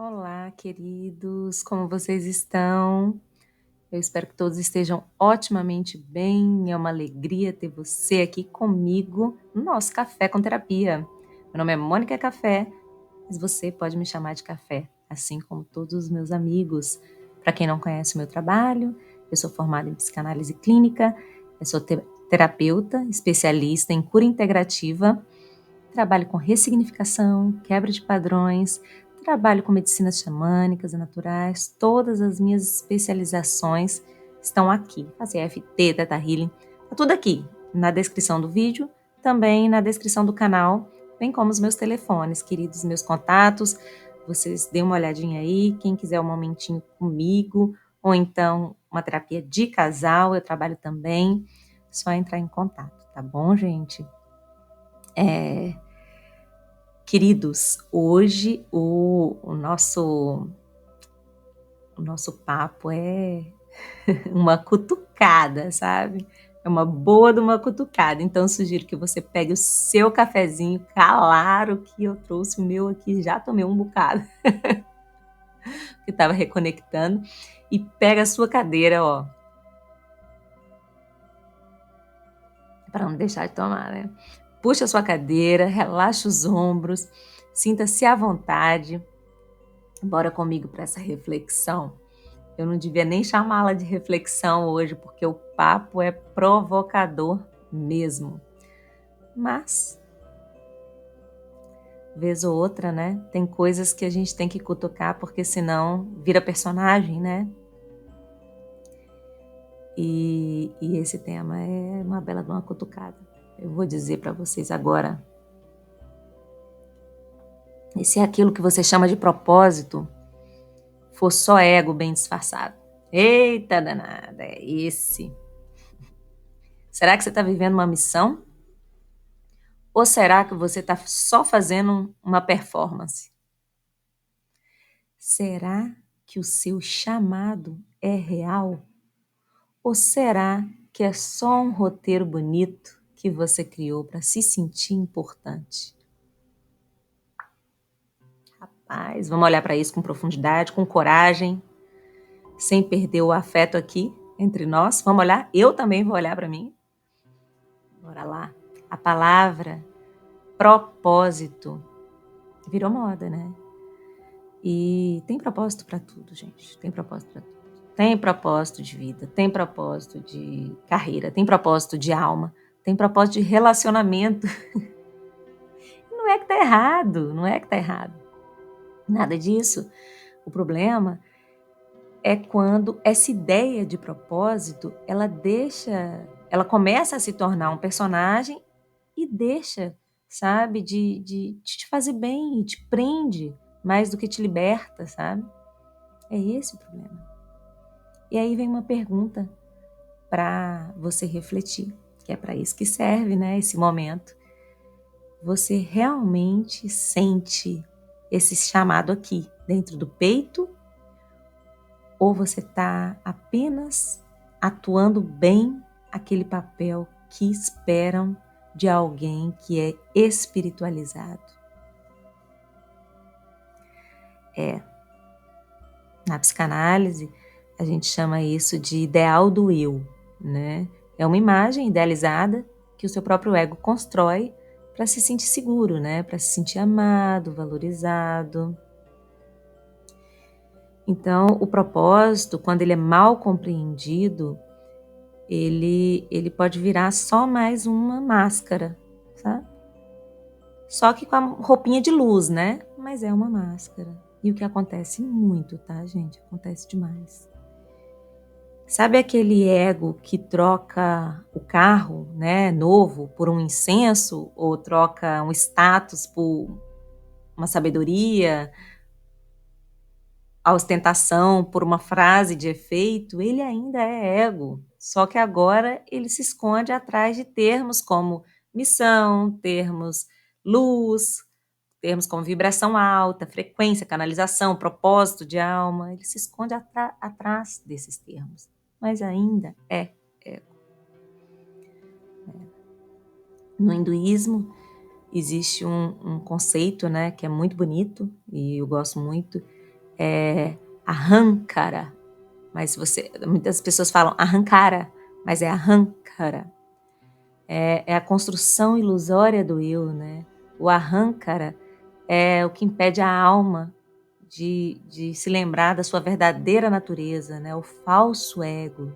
Olá, queridos, como vocês estão? Eu espero que todos estejam otimamente bem. É uma alegria ter você aqui comigo no nosso Café com Terapia. Meu nome é Mônica Café, mas você pode me chamar de Café, assim como todos os meus amigos. Para quem não conhece o meu trabalho, eu sou formada em psicanálise clínica, eu sou terapeuta, especialista em cura integrativa. Trabalho com ressignificação, quebra de padrões, trabalho com medicinas xamânicas e naturais. Todas as minhas especializações estão aqui. Fazer FT, Theta Healing, tá tudo aqui na descrição do vídeo, também na descrição do canal, bem como os meus telefones, queridos, meus contatos. Vocês dêem uma olhadinha aí, quem quiser um momentinho comigo, ou então uma terapia de casal, eu trabalho também, só entrar em contato, tá bom, gente? Queridos, hoje o nosso papo é uma cutucada, sabe? É uma boa de uma cutucada. Então, sugiro que você pegue o seu cafezinho, claro que eu trouxe o meu aqui, já tomei um bocado, que estava reconectando, e pega a sua cadeira, ó, para não deixar de tomar, né? Puxa a sua cadeira, relaxa os ombros, sinta-se à vontade. Bora comigo para essa reflexão. Eu não devia nem chamá-la de reflexão hoje, porque o papo é provocador mesmo. Mas, vez ou outra, né? Tem coisas que a gente tem que cutucar, porque senão vira personagem, né? E esse tema é uma bela de uma cutucada. Eu vou dizer para vocês agora. E se é aquilo que você chama de propósito for só ego bem disfarçado? Eita danada, é esse. Será que você está vivendo uma missão? Ou será que você está só fazendo uma performance? Será que o seu chamado é real? Ou será que é só um roteiro bonito que você criou para se sentir importante? Rapaz, vamos olhar para isso com profundidade, com coragem, sem perder o afeto aqui entre nós. Vamos olhar? Eu também vou olhar para mim. Bora lá. A palavra propósito virou moda, né? E tem propósito para tudo, gente. Tem propósito para tudo. Tem propósito de vida, tem propósito de carreira, tem propósito de alma, tem propósito de relacionamento. Não é que tá errado, não é que tá errado. Nada disso. O problema é quando essa ideia de propósito, ela começa a se tornar um personagem e deixa, sabe, de te fazer bem, e te prende mais do que te liberta, sabe? É esse o problema. E aí vem uma pergunta para você refletir, que é para isso que serve, né, esse momento. Você realmente sente esse chamado aqui, dentro do peito? Ou você está apenas atuando bem aquele papel que esperam de alguém que é espiritualizado? Na psicanálise, a gente chama isso de ideal do eu, né? É uma imagem idealizada que o seu próprio ego constrói para se sentir seguro, né? Para se sentir amado, valorizado. Então, o propósito, quando ele é mal compreendido, ele pode virar só mais uma máscara, sabe? Só que com a roupinha de luz, né? Mas é uma máscara. E o que acontece muito, tá, gente? Acontece demais. Sabe aquele ego que troca o carro, né, novo por um incenso, ou troca um status por uma sabedoria, a ostentação por uma frase de efeito? Ele ainda é ego, só que agora ele se esconde atrás de termos como missão, termos luz, termos como vibração alta, frequência, canalização, propósito de alma. Ele se esconde atrás desses termos, mas ainda é ego. No hinduísmo existe um conceito, né, que é muito bonito e eu gosto muito, Ahankara, mas muitas pessoas falam Ahankara, mas é Ahankara. É a construção ilusória do eu, né? O Ahankara é o que impede a alma de se lembrar da sua verdadeira natureza, né? O falso ego.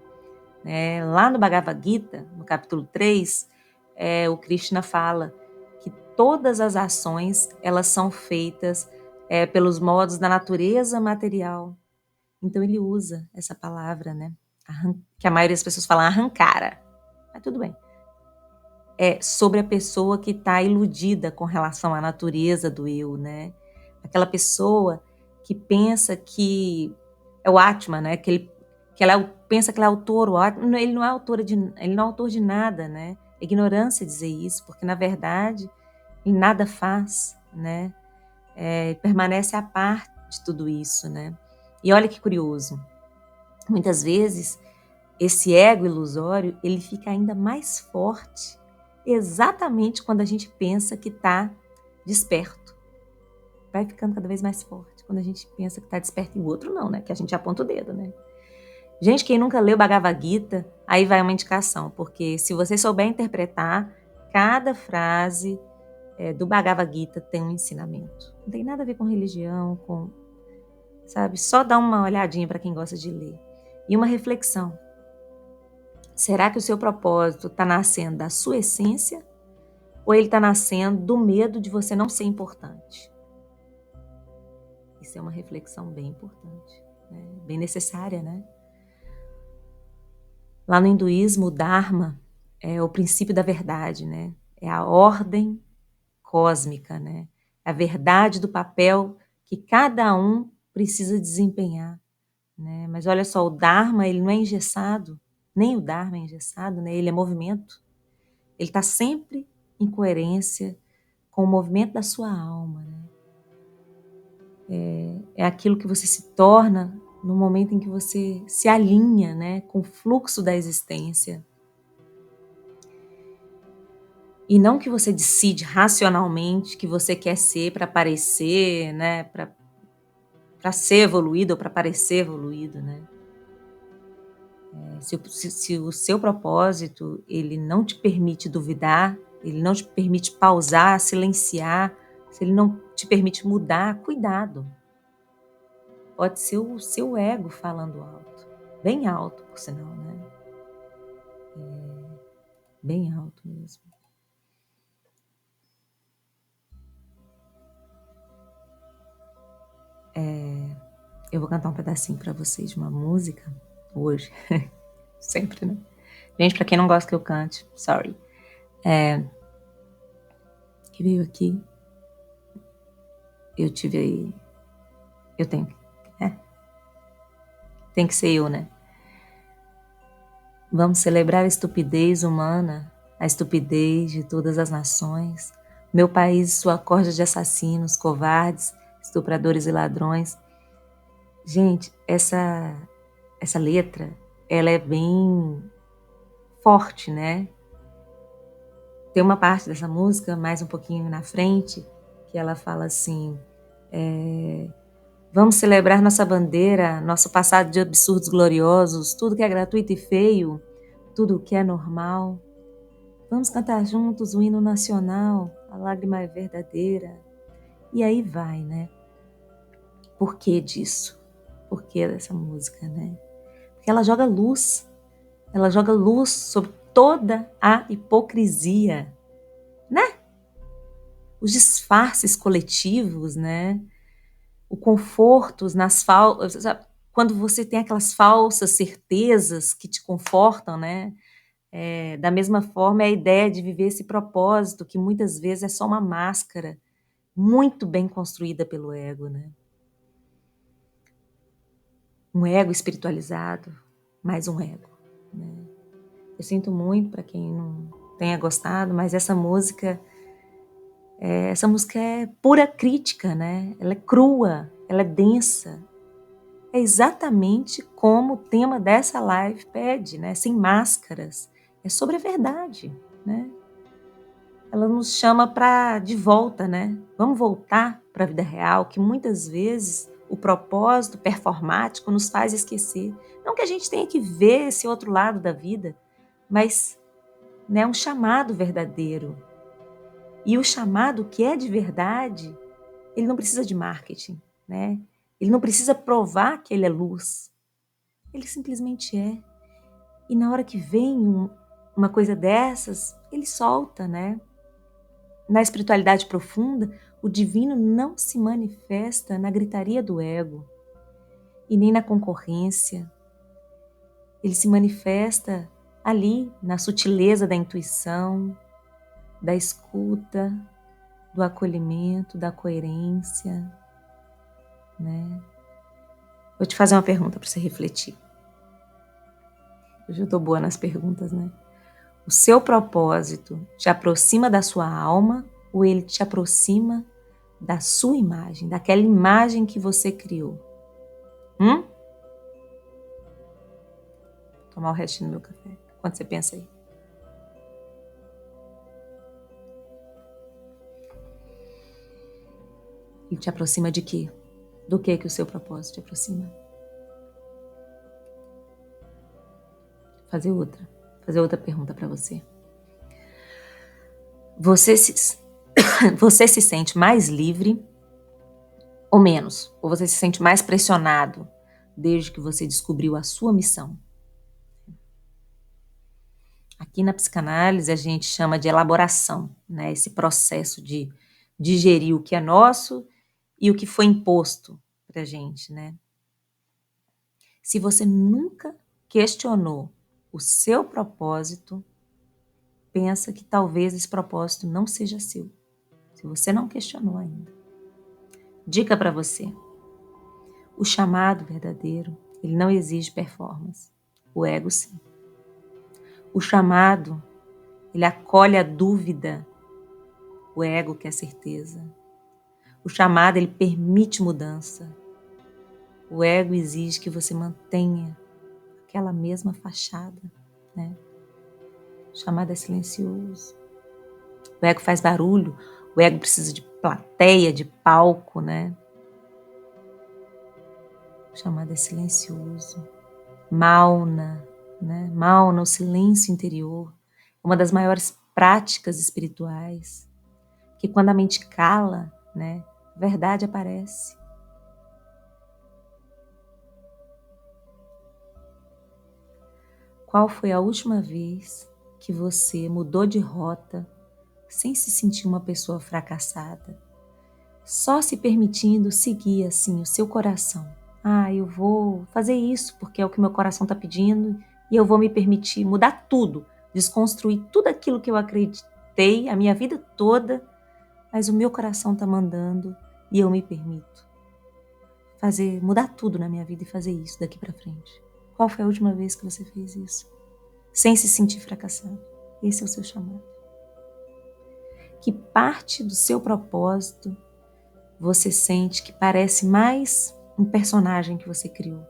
Né? Lá no Bhagavad Gita, no capítulo 3, o Krishna fala que todas as ações elas são feitas pelos modos da natureza material. Então ele usa essa palavra, né? Que a maioria das pessoas fala arrancara. Mas tudo bem. É sobre a pessoa que está iludida com relação à natureza do eu, né? Aquela pessoa que pensa que é o Atman, né? Pensa que ela é autor, ele não é ele não é autor de nada, né? É ignorância dizer isso, porque na verdade ele nada faz, né? Permanece à parte de tudo isso, né? E olha que curioso, muitas vezes esse ego ilusório ele fica ainda mais forte exatamente quando a gente pensa que está desperto. Vai ficando cada vez mais forte quando a gente pensa que está desperto, e o outro não, né? Que a gente aponta o dedo, né? Gente, quem nunca leu Bhagavad Gita, aí vai uma indicação, porque se você souber interpretar, cada frase do Bhagavad Gita tem um ensinamento. Não tem nada a ver com religião, sabe? Só dá uma olhadinha para quem gosta de ler. E uma reflexão. Será que o seu propósito está nascendo da sua essência ou ele está nascendo do medo de você não ser importante? Isso é uma reflexão bem importante, né? Bem necessária, né? Lá no hinduísmo, o Dharma é o princípio da verdade, né? É a ordem cósmica, né? É a verdade do papel que cada um precisa desempenhar, né? Mas olha só, o Dharma, ele não é engessado, nem o Dharma é engessado, né? Ele é movimento. Ele está sempre em coerência com o movimento da sua alma, né? É aquilo que você se torna no momento em que você se alinha, né, com o fluxo da existência. E não que você decide racionalmente que você quer ser para parecer, né, para ser evoluído ou para parecer evoluído, né? Se o seu propósito ele não te permite duvidar, ele não te permite pausar, silenciar, se ele não te permite mudar, cuidado. Pode ser o seu ego falando alto, bem alto, por sinal, né? Bem alto mesmo. Eu vou cantar um pedacinho para vocês de uma música hoje, sempre, né? Gente, para quem não gosta que eu cante, sorry. Que veio aqui, eu tenho, tem que ser eu, né? Vamos celebrar a estupidez humana, a estupidez de todas as nações. Meu país e sua corja de assassinos, covardes, estupradores e ladrões. Gente, essa letra, ela é bem forte, né? Tem uma parte dessa música, mais um pouquinho na frente, que ela fala assim, vamos celebrar nossa bandeira, nosso passado de absurdos gloriosos, tudo que é gratuito e feio, tudo que é normal. Vamos cantar juntos o hino nacional, a lágrima é verdadeira. E aí vai, né? Por que disso? Por que dessa música, né? Porque ela joga luz sobre toda a hipocrisia, né? Os disfarces coletivos, né? O conforto quando você tem aquelas falsas certezas que te confortam, né? Da mesma forma é a ideia de viver esse propósito que muitas vezes é só uma máscara muito bem construída pelo ego, né? Um ego espiritualizado, mais um ego, né? Eu sinto muito para quem não tenha gostado, mas essa música é pura crítica, né? Ela é crua, ela é densa. É exatamente como o tema dessa live pede, né? Sem máscaras. É sobre a verdade, né? Ela nos chama de volta, né? Vamos voltar para a vida real, que muitas vezes o propósito performático nos faz esquecer. Não que a gente tenha que ver esse outro lado da vida, mas né, um chamado verdadeiro. E o chamado que é de verdade, ele não precisa de marketing, né? Ele não precisa provar que ele é luz. Ele simplesmente é. E na hora que vem uma coisa dessas, ele solta, né? Na espiritualidade profunda, o divino não se manifesta na gritaria do ego e nem na concorrência. Ele se manifesta ali, na sutileza da intuição, da escuta, do acolhimento, da coerência, né? Vou te fazer uma pergunta para você refletir. Hoje eu estou boa nas perguntas, né? O seu propósito te aproxima da sua alma ou ele te aproxima da sua imagem, daquela imagem que você criou? Tomar o restinho do meu café. Quando você pensa aí. Ele te aproxima de quê? Do que o seu propósito te aproxima? Fazer outra pergunta para você. Você se sente mais livre ou menos? Ou você se sente mais pressionado desde que você descobriu a sua missão? Aqui na psicanálise a gente chama de elaboração, né? Esse processo de digerir o que é nosso e o que foi imposto para a gente, né? Se você nunca questionou o seu propósito, pensa que talvez esse propósito não seja seu. Se você não questionou ainda. Dica para você. O chamado verdadeiro, ele não exige performance. O ego, sim. O chamado, ele acolhe a dúvida. O ego quer certeza. O chamado, ele permite mudança. O ego exige que você mantenha aquela mesma fachada, né? O chamado é silencioso. O ego faz barulho. O ego precisa de plateia, de palco, né? O chamado é silencioso. Mauna, né? Mauna, o silêncio interior. Uma das maiores práticas espirituais. Que quando a mente cala, né? A verdade aparece. Qual foi a última vez que você mudou de rota sem se sentir uma pessoa fracassada? Só se permitindo seguir assim o seu coração. Eu vou fazer isso porque é o que meu coração está pedindo e eu vou me permitir mudar tudo, desconstruir tudo aquilo que eu acreditei a minha vida toda, mas o meu coração está mandando e eu me permito mudar tudo na minha vida e fazer isso daqui para frente. Qual foi a última vez que você fez isso? Sem se sentir fracassado. Esse é o seu chamado. Que parte do seu propósito você sente que parece mais um personagem que você criou?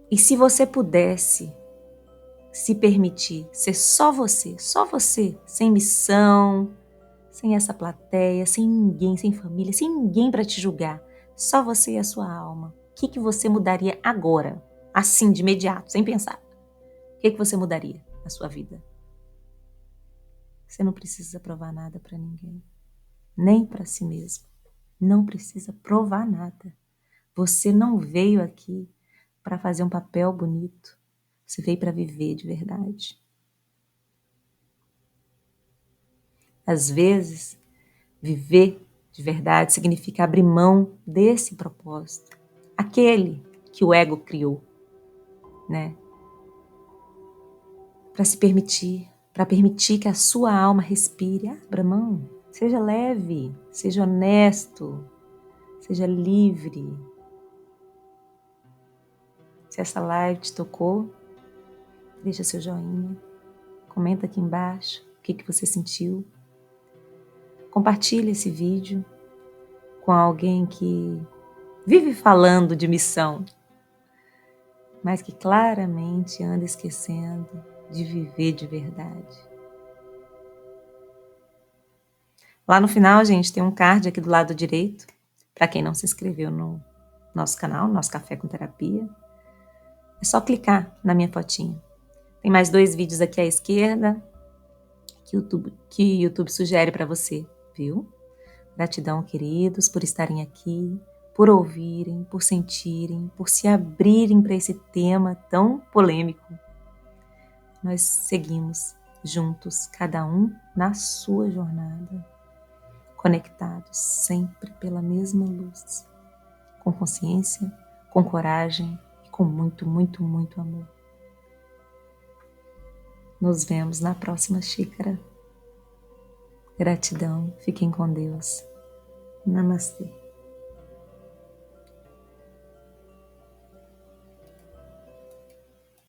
E se você pudesse se permitir ser só você, sem missão, sem essa plateia, sem ninguém, sem família, sem ninguém para te julgar, só você e a sua alma, o que você mudaria agora? Assim, de imediato, sem pensar. O que você mudaria na sua vida? Você não precisa provar nada para ninguém, nem para si mesmo. Não precisa provar nada. Você não veio aqui para fazer um papel bonito. Você veio para viver de verdade. Às vezes, viver de verdade significa abrir mão desse propósito, aquele que o ego criou, né? Para se permitir, para permitir que a sua alma respire. Abra mão, seja leve, seja honesto, seja livre. Se essa live te tocou, deixa seu joinha, comenta aqui embaixo o que você sentiu. Compartilhe esse vídeo com alguém que vive falando de missão, mas que claramente anda esquecendo de viver de verdade. Lá no final, gente, tem um card aqui do lado direito, para quem não se inscreveu no nosso canal, Nosso Café com Terapia. É só clicar na minha fotinha. Tem mais 2 vídeos aqui à esquerda que o YouTube sugere para você, viu? Gratidão, queridos, por estarem aqui, por ouvirem, por sentirem, por se abrirem para esse tema tão polêmico. Nós seguimos juntos, cada um na sua jornada, conectados sempre pela mesma luz, com consciência, com coragem e com muito, muito, muito amor. Nos vemos na próxima xícara. Gratidão, fiquem com Deus. Namastê.